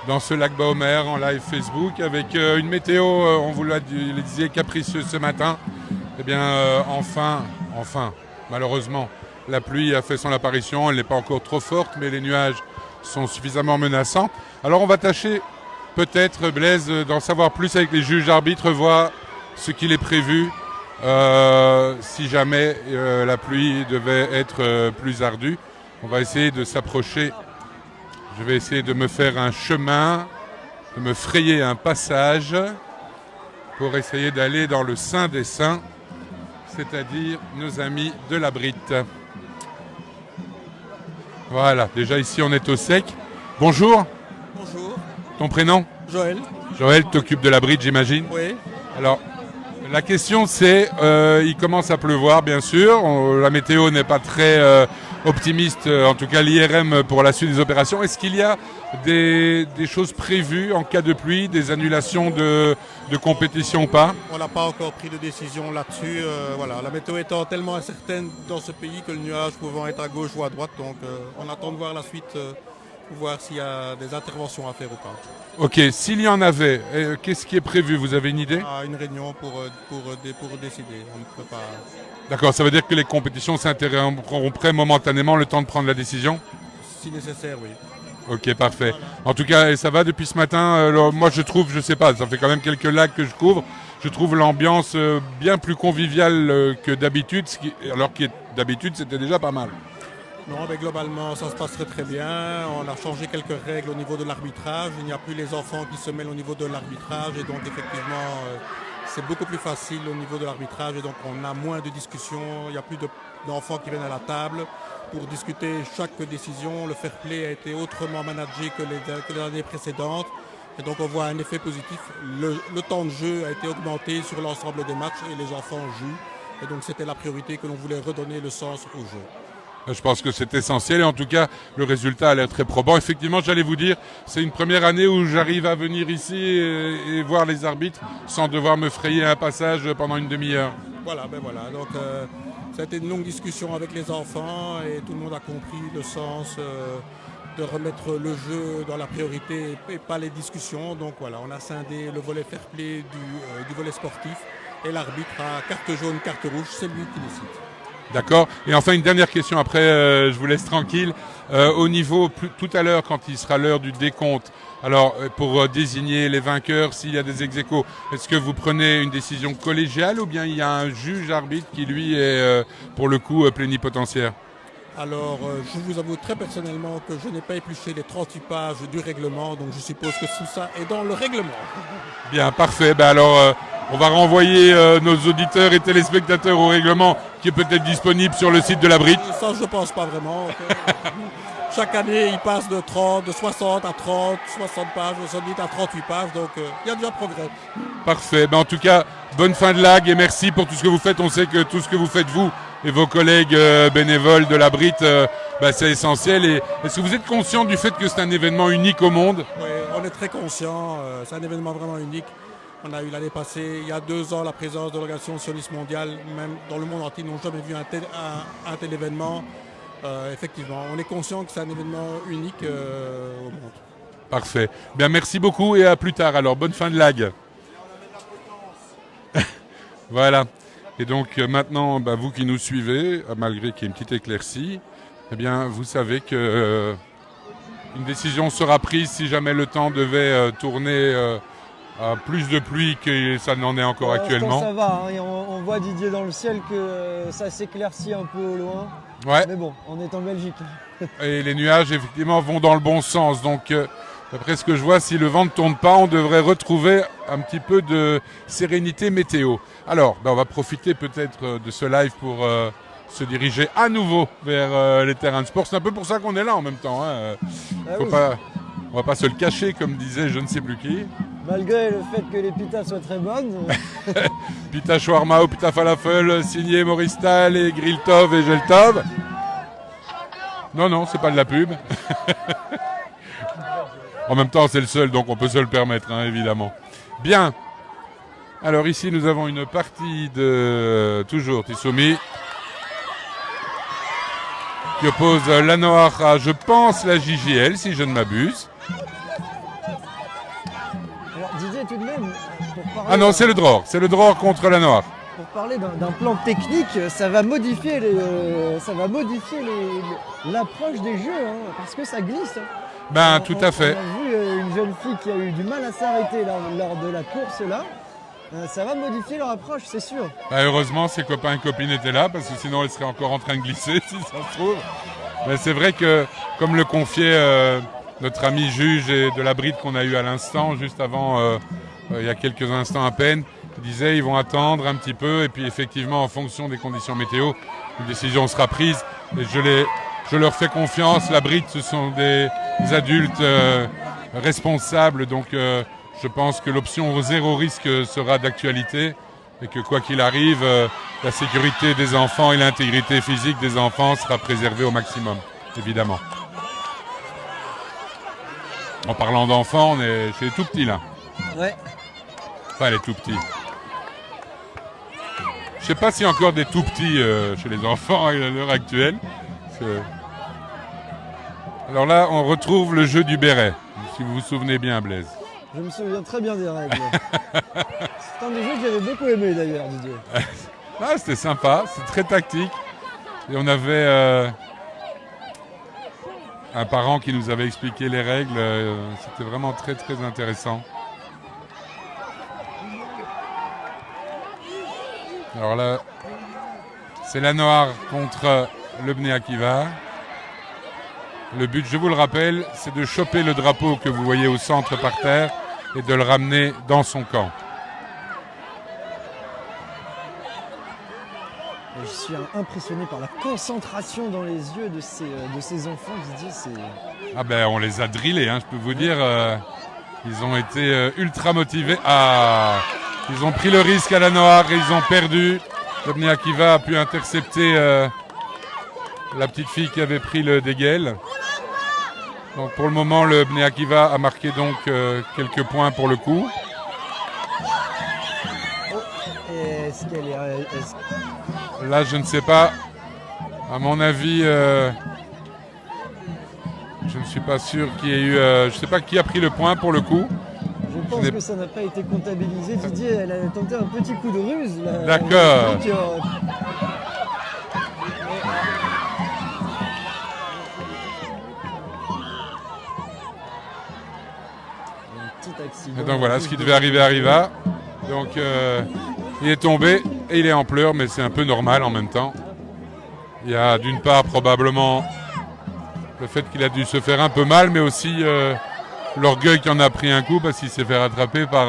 dans ce lac Baomer en live Facebook avec une météo, on vous le disait, capricieuse ce matin. Eh bien, enfin, malheureusement, la pluie a fait son apparition. Elle n'est pas encore trop forte, mais les nuages sont suffisamment menaçants. Alors, on va tâcher, peut-être, Blaise, d'en savoir plus avec les juges arbitres, voir ce qu'il est prévu si jamais la pluie devait être plus ardue. On va essayer de s'approcher. Je vais essayer de me faire un chemin, de me frayer un passage pour essayer d'aller dans le sein des saints, c'est-à-dire nos amis de la Brite. Voilà, déjà ici on est au sec. Bonjour. Bonjour. Ton prénom? Joël. Joël, t'occupes de la Brite, j'imagine? Oui. Alors, la question c'est, il commence à pleuvoir bien sûr, la météo n'est pas très optimiste, en tout cas l'IRM pour la suite des opérations. Est-ce qu'il y a des choses prévues en cas de pluie, des annulations de compétition ou pas? On n'a pas encore pris de décision là-dessus. Voilà. La météo étant tellement incertaine dans ce pays que le nuage pouvant être à gauche ou à droite, donc on attend de voir la suite pour voir s'il y a des interventions à faire ou pas. Ok, s'il y en avait, qu'est-ce qui est prévu? Vous avez une idée? Une réunion pour décider. On ne peut pas... D'accord, ça veut dire que les compétitions s'interrompraient momentanément le temps de prendre la décision? Si nécessaire, oui. Ok, parfait. Voilà. En tout cas, et ça va depuis ce matin. Moi, je trouve, je sais pas, ça fait quand même quelques lacs que je couvre. Je trouve l'ambiance bien plus conviviale que d'habitude, alors que d'habitude, c'était déjà pas mal. Non, mais globalement, ça se passerait très bien. On a changé quelques règles au niveau de l'arbitrage. Il n'y a plus les enfants qui se mêlent au niveau de l'arbitrage. Et donc, effectivement, c'est beaucoup plus facile au niveau de l'arbitrage. Et donc, on a moins de discussions. Il n'y a plus d'enfants qui viennent à la table pour discuter chaque décision. Le fair play a été autrement managé que les années précédentes. Et donc, on voit un effet positif. Le temps de jeu a été augmenté sur l'ensemble des matchs et les enfants jouent. Et donc, c'était la priorité que l'on voulait redonner le sens au jeu. Je pense que c'est essentiel et en tout cas, le résultat a l'air très probant. Effectivement, j'allais vous dire, c'est une première année où j'arrive à venir ici et voir les arbitres sans devoir me frayer un passage pendant une demi-heure. Voilà, ben voilà. Donc, ça a été une longue discussion avec les enfants et tout le monde a compris le sens de remettre le jeu dans la priorité et pas les discussions. Donc voilà, on a scindé le volet fair play du volet sportif et l'arbitre à carte jaune, carte rouge, c'est lui qui décide. D'accord. Et enfin, une dernière question, après je vous laisse tranquille. Au niveau, tout à l'heure, quand il sera l'heure du décompte, alors pour désigner les vainqueurs, s'il y a des ex-aequo, est-ce que vous prenez une décision collégiale ou bien il y a un juge arbitre qui, lui, est pour le coup plénipotentiaire? Alors, je vous avoue très personnellement que je n'ai pas épluché les 38 pages du règlement, donc je suppose que tout ça est dans le règlement. Bien, parfait. Ben alors, on va renvoyer nos auditeurs et téléspectateurs au règlement qui est peut-être disponible sur le site de la Brite. Ça, je ne pense pas vraiment. Chaque année, il passe de 60 à 30, 60 pages, 70 à 38 pages, donc il y a déjà progrès. Parfait. Ben, en tout cas, bonne fin de lag et merci pour tout ce que vous faites. On sait que tout ce que vous faites, vous et vos collègues bénévoles de la Brite, c'est essentiel. Et est-ce que vous êtes conscient du fait que c'est un événement unique au monde? Oui, on est très conscient. C'est un événement vraiment unique. On a eu l'année passée, il y a 2 ans, la présence de l'organisation sioniste mondiale, même dans le monde entier, ils n'ont jamais vu un tel événement. Effectivement, on est conscient que c'est un événement unique au monde. Parfait. Bien, merci beaucoup et à plus tard. Alors, bonne fin de lag. Voilà. Et donc maintenant, vous qui nous suivez, malgré qu'il y ait une petite éclaircie, eh bien, vous savez que une décision sera prise si jamais le temps devait tourner à plus de pluie que ça n'en est encore actuellement. Ça va, hein, on voit Didier dans le ciel que ça s'éclaircit un peu au loin. Ouais. Mais bon, on est en Belgique. Et les nuages, effectivement, vont dans le bon sens. Donc, d'après ce que je vois, si le vent ne tourne pas, on devrait retrouver un petit peu de sérénité météo. Alors, on va profiter peut-être de ce live pour se diriger à nouveau vers les terrains de sport. C'est un peu pour ça qu'on est là en même temps. Hein. On va pas se le cacher, comme disait je ne sais plus qui. Malgré le fait que les pitas soient très bonnes. Pita shawarma ou pita falafel, signé Maurice Stahl et Grilltov et Geltov. Non, c'est pas de la pub. En même temps, c'est le seul, donc on peut se le permettre, hein, évidemment. Bien. Alors ici, nous avons une partie de, toujours, Tissoumi, qui oppose l'Anoar à, je pense, la JGL, si je ne m'abuse. Alors Didier, tout de même, pour parler, Ah non, c'est le Dror contre la Noire. pour parler d'un plan technique, ça va modifier l'approche des jeux, hein, parce que ça glisse. Hein. Ben, tout à fait. On a vu une jeune fille qui a eu du mal à s'arrêter lors de la course là. Ça va modifier leur approche, c'est sûr. Ben, heureusement, ses copains et copines étaient là, parce que sinon, elle serait encore en train de glisser, si ça se trouve. Mais c'est vrai que, comme le confiait notre ami juge et de la bride qu'on a eu à l'instant, juste avant, il y a quelques instants à peine, il disait ils vont attendre un petit peu, et puis effectivement, en fonction des conditions météo, une décision sera prise. Et je leur fais confiance. La bride, ce sont des adultes responsables, donc je pense que l'option zéro risque sera d'actualité et que quoi qu'il arrive, la sécurité des enfants et l'intégrité physique des enfants sera préservée au maximum, évidemment. En parlant d'enfants, on est chez les tout petits là. Ouais. Enfin, les tout petits. Je sais pas s'il y a encore des tout petits chez les enfants à l'heure actuelle. Alors là, on retrouve le jeu du béret, si vous vous souvenez bien, Blaise. Je me souviens très bien des règles. C'est un des jeux que j'avais beaucoup aimé d'ailleurs, Didier. Ah, c'était sympa, c'est très tactique. Et on avait un parent qui nous avait expliqué les règles. C'était vraiment très très intéressant. Alors là, c'est la Noire contre le Bnei Akiva. Le but, je vous le rappelle, c'est de choper le drapeau que vous voyez au centre par terre et de le ramener dans son camp. Je suis impressionné par la concentration dans les yeux de ces enfants, Didier. Ah ben, on les a drillés, hein, je peux vous dire. Ils ont été ultra motivés. Ah, ils ont pris le risque à la Noire et ils ont perdu. Le Bnei Akiva a pu intercepter la petite fille qui avait pris le déguel. Donc pour le moment, le Bnei Akiva a marqué donc quelques points pour le coup. Est-ce qu'elle est... Là, je ne sais pas. À mon avis, je ne suis pas sûr qu'il y ait eu... je ne sais pas qui a pris le point pour le coup. Je pense que ça n'a pas été comptabilisé. Didier, elle a tenté un petit coup de ruse. D'accord. Et donc voilà, ce qui devait arriver arriva. Donc il est tombé et il est en pleurs, mais c'est un peu normal en même temps. Il y a d'une part probablement le fait qu'il a dû se faire un peu mal, mais aussi l'orgueil qui en a pris un coup parce qu'il s'est fait rattraper par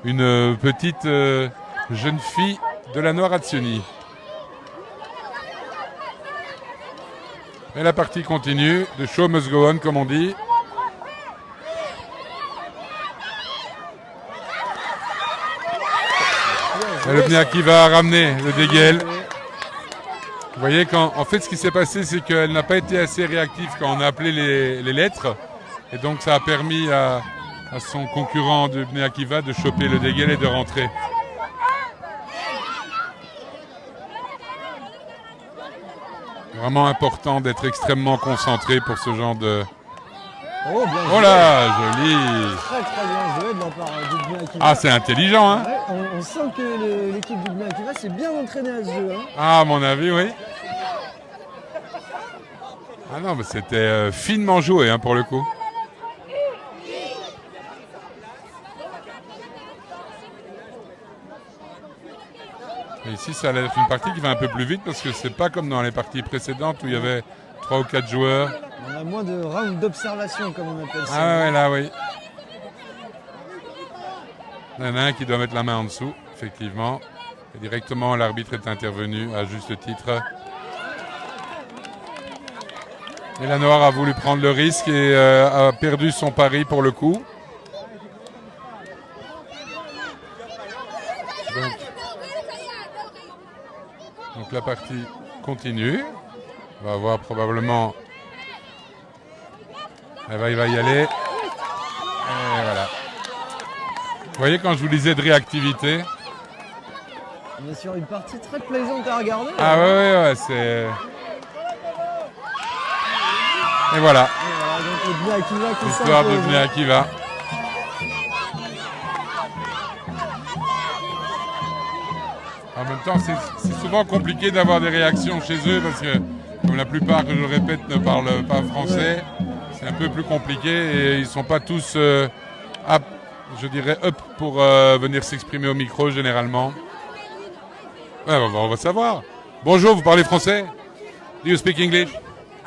une petite jeune fille de la Noire Hatzioni. Et la partie continue, the show must go on comme on dit. Et le Bnei Akiva a ramené le déguel. Vous voyez, en fait, ce qui s'est passé, c'est qu'elle n'a pas été assez réactive quand on a appelé les lettres. Et donc, ça a permis à son concurrent de Bnei Akiva de choper le déguel et de rentrer. Vraiment important d'être extrêmement concentré pour ce genre de... Oh, bien oh là, joli. Très très bien joué de la part du Bnei Akiva. Ah, c'est intelligent, hein. Ouais, on sent que l'équipe du Bnei Akiva s'est bien entraînée à ce jeu. Hein. Ah, à mon avis, oui. Ah non, mais c'était finement joué, hein, pour le coup. Et ici, ça a l'air d'être une partie qui va un peu plus vite parce que c'est pas comme dans les parties précédentes où il y avait 3 ou 4 joueurs. On a moins de rounds d'observation, comme on appelle ça. Ah ouais, là, oui. Il y en a un qui doit mettre la main en dessous, effectivement. Et directement, l'arbitre est intervenu à juste titre. Et la Noire a voulu prendre le risque et a perdu son pari pour le coup. Donc la partie continue. On va voir probablement... il va y aller. Et voilà. Vous voyez, quand je vous disais de réactivité... On est sur une partie très plaisante à regarder. Ah ouais, c'est... Et voilà. Donc le Bnei Akiva qui l'histoire de Bnei Akiva. même temps, c'est souvent compliqué d'avoir des réactions chez eux parce que, comme la plupart, que je le répète, ne parlent pas français, c'est un peu plus compliqué et ils ne sont pas tous up, je dirais up pour venir s'exprimer au micro généralement. Ouais, on va savoir. Bonjour, vous parlez français? Do you speak English?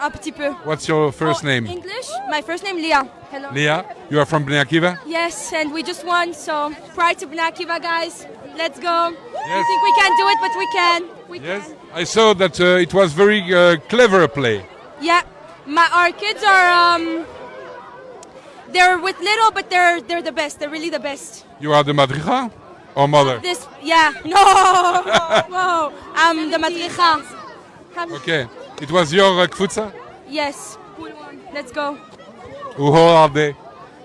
Un petit peu. What's your first name? English? My first name, Leah. Hello. Leah, you are from Bnei Akiva? Yes, and we just won, so pride to Bnei Akiva, guys. Let's go. Yes. We think we can't do it, but we can. We Yes. can. I saw that it was very clever play. Yeah, our kids are they're with little, but they're the best. They're really the best. You are the madricha or mother? No, whoa. I'm the madricha. Okay. It was your kfutza? Yes. Let's go. Who old are they?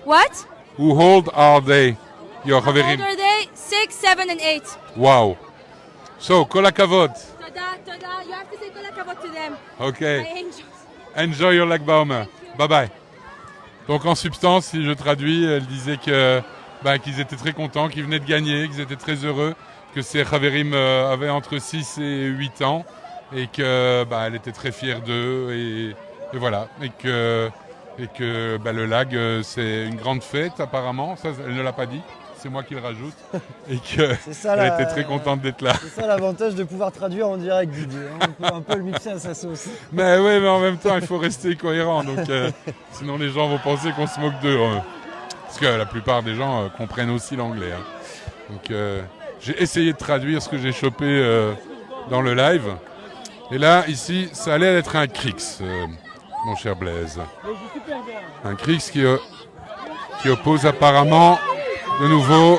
What? Who old are they? Your How old chaverim? are they? 6, 7, and 8. Wow. So, kol hakavod. Toda. You have to say kol hakavod to them. Okay. My angels. Enjoy your Lag Baomer. Bye bye. Donc en substance, si je traduis, elle disait que qu'ils étaient très contents, qu'ils venaient de gagner, qu'ils étaient très heureux, que ces Chaverim avaient entre 6 et 8 ans et que elle était très fière d'eux et voilà. Et que le lag c'est une grande fête apparemment, ça elle ne l'a pas dit. C'est moi qui le rajoute et qu'elle était très contente d'être là. C'est ça l'avantage de pouvoir traduire en direct, Didier. On peut un peu le mixer à sa sauce. Mais oui, mais en même temps, il faut rester cohérent. Donc, sinon, les gens vont penser qu'on se moque d'eux. Parce que la plupart des gens comprennent aussi l'anglais. Donc, j'ai essayé de traduire ce que j'ai chopé dans le live. Et là, ici, ça allait être un Crix, mon cher Blaise. Un Crix qui oppose apparemment de nouveau.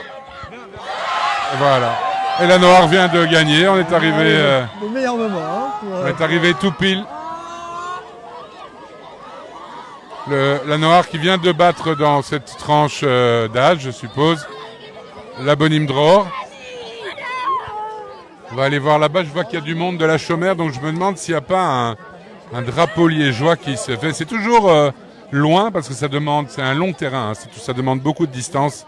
Voilà. Et la Noire vient de gagner. On est arrivé. Le meilleur moment. On est arrivé tout pile. La Noire qui vient de battre dans cette tranche d'âge, je suppose, la Bonim Dror. On va aller voir là-bas. Je vois qu'il y a du monde de la chômère, donc je me demande s'il n'y a pas un drapeau liégeois qui se fait. C'est toujours loin parce que c'est un long terrain. Ça demande beaucoup de distance.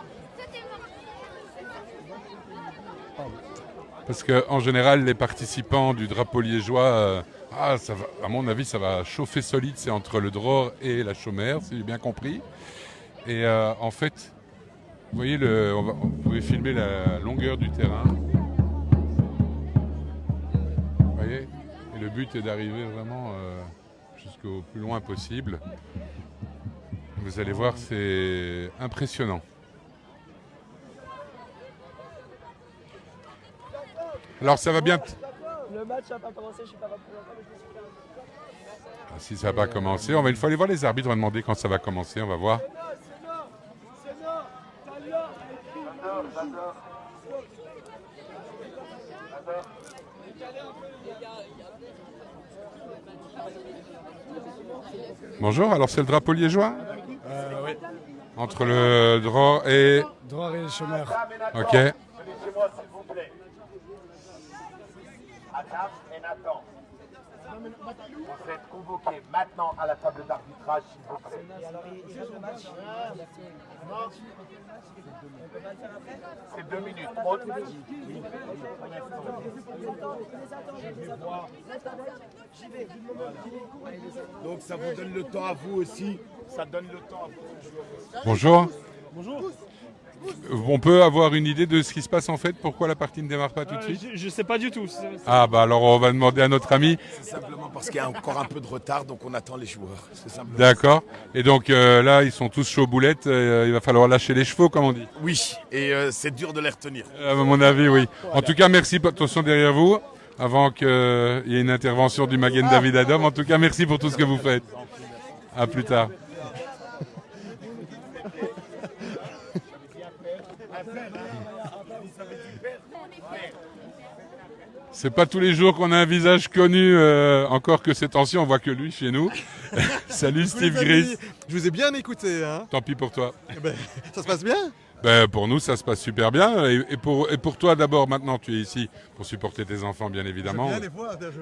Parce qu'en général, les participants du drapeau liégeois, ça va, à mon avis, ça va chauffer solide. C'est entre le Dror et la Chaumière, si j'ai bien compris. Et en fait, vous voyez, vous pouvez filmer la longueur du terrain. Vous voyez? Et le but est d'arriver vraiment jusqu'au plus loin possible. Vous allez voir, c'est impressionnant. Alors ça va bien. Le match n'a pas commencé, je ne suis pas repris. Si ça n'a pas commencé, il faut aller voir les arbitres, on va demander quand ça va commencer, on va voir. Bonjour, alors c'est le drapeau liégeois? Oui. Entre le Dror et... Dror et Chômeur. Ok. Adam et Nathan, vous êtes convoqués maintenant à la table d'arbitrage, s'il vous plaît. C'est 2 minutes. Donc ça vous donne le temps à vous aussi. Ça donne le temps à vous. Bonjour. Bonjour. On peut avoir une idée de ce qui se passe en fait? Pourquoi la partie ne démarre pas tout de suite? Je sais pas du tout. Ah bah alors on va demander à notre ami. C'est simplement parce qu'il y a encore un peu de retard, donc on attend les joueurs. D'accord. Et donc là, ils sont tous chauds boulettes. Il va falloir lâcher les chevaux, comme on dit. Oui, et c'est dur de les retenir. À mon avis, oui. En tout cas, merci. Attention derrière vous, avant qu'il y ait une intervention du Magen David Adom. En tout cas, merci pour tout ce que vous faites. À plus tard. C'est pas tous les jours qu'on a un visage connu, encore que ces temps-ci, on voit que lui chez nous. Salut Steve Gris. Je vous ai bien écouté. Hein. Tant pis pour toi. Ça se passe bien? Ben, pour nous, ça se passe super bien. Et pour toi, d'abord, maintenant, tu es ici pour supporter tes enfants, bien évidemment. Je vais bien les voir, je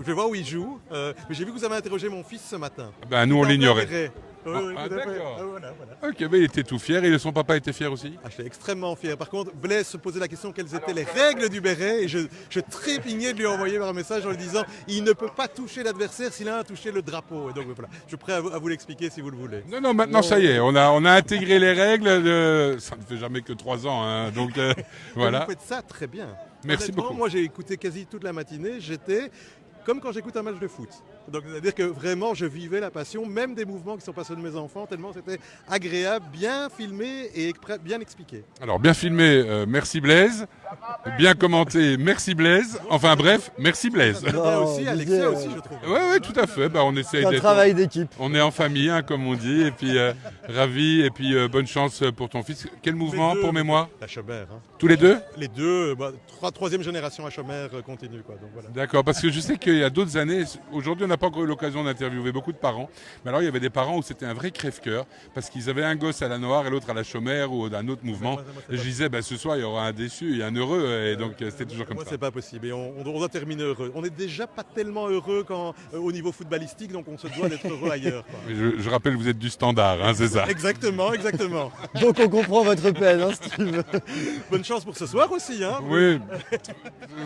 vais voir où ils jouent. Mais j'ai vu que vous avez interrogé mon fils ce matin. Ben, nous, on l'ignorait. Oui, Ah, tout à fait. d'accord. Voilà. Ok, ben, il était tout fier. Et son papa était fier aussi? Ah, j'étais extrêmement fier. Par contre, Blaise se posait la question quelles étaient les règles du béret et je trépignais de lui envoyer un message en lui disant il ne peut pas toucher l'adversaire s'il a touché le drapeau. Et donc voilà, je suis prêt à vous l'expliquer si vous le voulez. Non, maintenant, ça y est. On a intégré les règles. Ça ne fait jamais que 3 ans. Hein, donc, voilà. Vous faites ça très bien. Merci Honnêtement, beaucoup. Moi, j'ai écouté quasi toute la matinée. J'étais comme quand j'écoute un match de foot. Donc, c'est-à-dire que vraiment, je vivais la passion, même des mouvements qui sont pas ceux de mes enfants, tellement c'était agréable, bien filmé et bien expliqué. Alors, bien filmé, merci Blaise. Bien commenté, merci Blaise. Enfin bref, merci Blaise. Bien Non, aussi, Alexia Didier, aussi, je trouve. Ouais, tout à fait. Bah, on essaye C'est un d'être. travail d'équipe. On est en famille, hein, comme on dit. Et puis, ravi. Et puis, bonne chance pour ton fils. Quel mouvement pour mémoire? La Chomère. Hein. Tous les deux? Les deux, troisième génération à Chomère continue. Quoi, donc voilà. D'accord, parce que je sais qu'il y a d'autres années, aujourd'hui on n'a pas encore eu l'occasion d'interviewer beaucoup de parents, mais alors il y avait des parents où c'était un vrai crève-cœur, parce qu'ils avaient un gosse à la Noire et l'autre à la Chomère ou d'un autre mouvement. Et je disais, ce soir il y aura un déçu et un heureux, et donc c'était toujours comme Moi, ça. c'est pas possible. Et on doit terminer heureux. On n'est déjà pas tellement heureux au niveau footballistique, donc on se doit d'être heureux ailleurs. Quoi. Je rappelle, vous êtes du Standard, hein, c'est ça? Exactement. Donc on comprend votre peine, hein, Steve. Bonne chance pour ce soir aussi. Hein. Oui,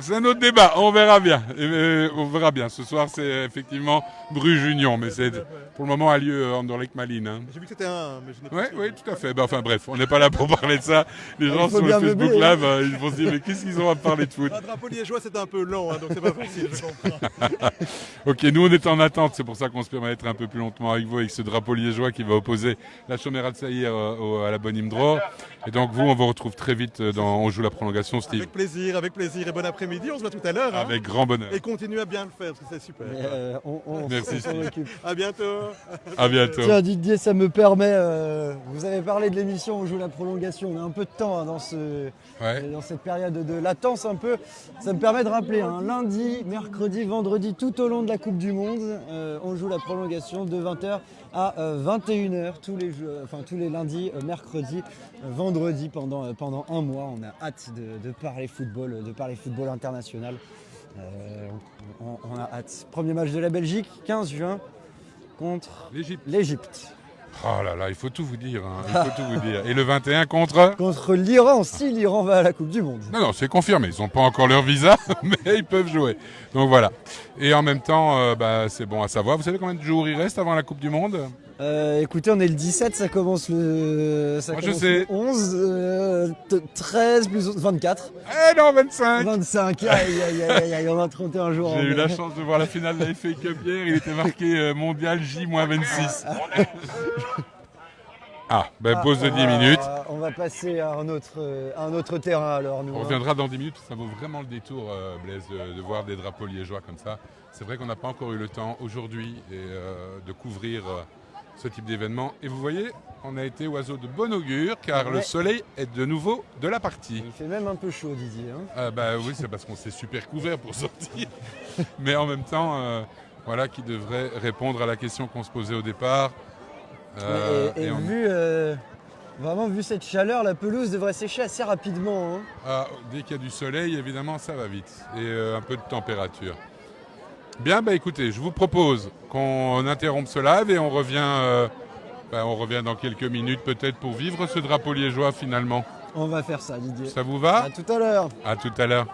c'est un autre débat, on verra bien. On verra bien. Ce soir c'est effectivement Bruges-Union, mais c'est pour le moment a lieu Anderlecht Malines. Hein. J'ai vu que c'était un, mais je n'ai pas Oui, tout à fait. Enfin bref, on n'est pas là pour parler de ça. Les gens faut sur le bien Facebook meubler, Live, ils vont se dire mais qu'est-ce qu'ils ont à parler de foot? Un drapeau liégeois, c'est un peu long, hein, donc c'est pas facile, je comprends. Ok, nous on est en attente, c'est pour ça qu'on se permet d'être un peu plus longtemps avec vous, avec ce drapeau liégeois qui va opposer la Chomère Al-Saïr à la Bonne Imdror. Et donc vous, on vous retrouve très vite On joue la prolongation, Steve. Avec plaisir et bon après-midi, on se voit tout à l'heure. Hein. Avec grand bonheur. Et continuez à bien le faire, parce que c'est super. Merci, on s'en Steve. occupe. À bientôt. À bientôt. Tiens Didier, ça me permet, vous avez parlé de l'émission On joue la prolongation, on a un peu de temps hein, dans cette période de latence un peu. Ça me permet de rappeler, hein, lundi, mercredi, vendredi, tout au long de la Coupe du Monde, on joue la prolongation de 20h à 21h tous les lundis, mercredis, vendredi pendant un mois. On a hâte de parler football, international. On a hâte. Premier match de la Belgique, 15 juin, contre l'Égypte. Oh là là, il faut tout vous dire. Hein. Il faut tout vous dire. Et le 21 contre? Contre l'Iran, si l'Iran va à la Coupe du Monde. Non, c'est confirmé. Ils n'ont pas encore leur visa, mais ils peuvent jouer. Donc voilà. Et en même temps, c'est bon à savoir. Vous savez combien de jours il reste avant la Coupe du Monde? Écoutez, on est le 17, ça commence le 11, 13 plus 24. Eh non, 25. 25, aïe, on a 31 jours. J'ai eu la chance de voir la finale de la FA Cup hier. Il était marqué mondial J-26. Pause de 10 minutes. On va passer à un autre terrain alors. Nous, On reviendra dans 10 minutes. Ça vaut vraiment le détour, Blaise, de voir des drapeaux liégeois comme ça. C'est vrai qu'on n'a pas encore eu le temps aujourd'hui de couvrir ce type d'événement. Et vous voyez, on a été oiseau de bon augure car le soleil est de nouveau de la partie. Il fait même un peu chaud, Didier. Hein. Oui, c'est parce qu'on s'est super couvert pour sortir. Mais en même temps, qui devrait répondre à la question qu'on se posait au départ. Vu cette chaleur, la pelouse devrait sécher assez rapidement. Hein. Dès qu'il y a du soleil, évidemment, ça va vite. Et un peu de température. Bien, écoutez, je vous propose qu'on interrompe ce live et on revient dans quelques minutes peut-être pour vivre ce drapeau liégeois finalement. On va faire ça, Didier. Ça vous va? À tout à l'heure. À tout à l'heure.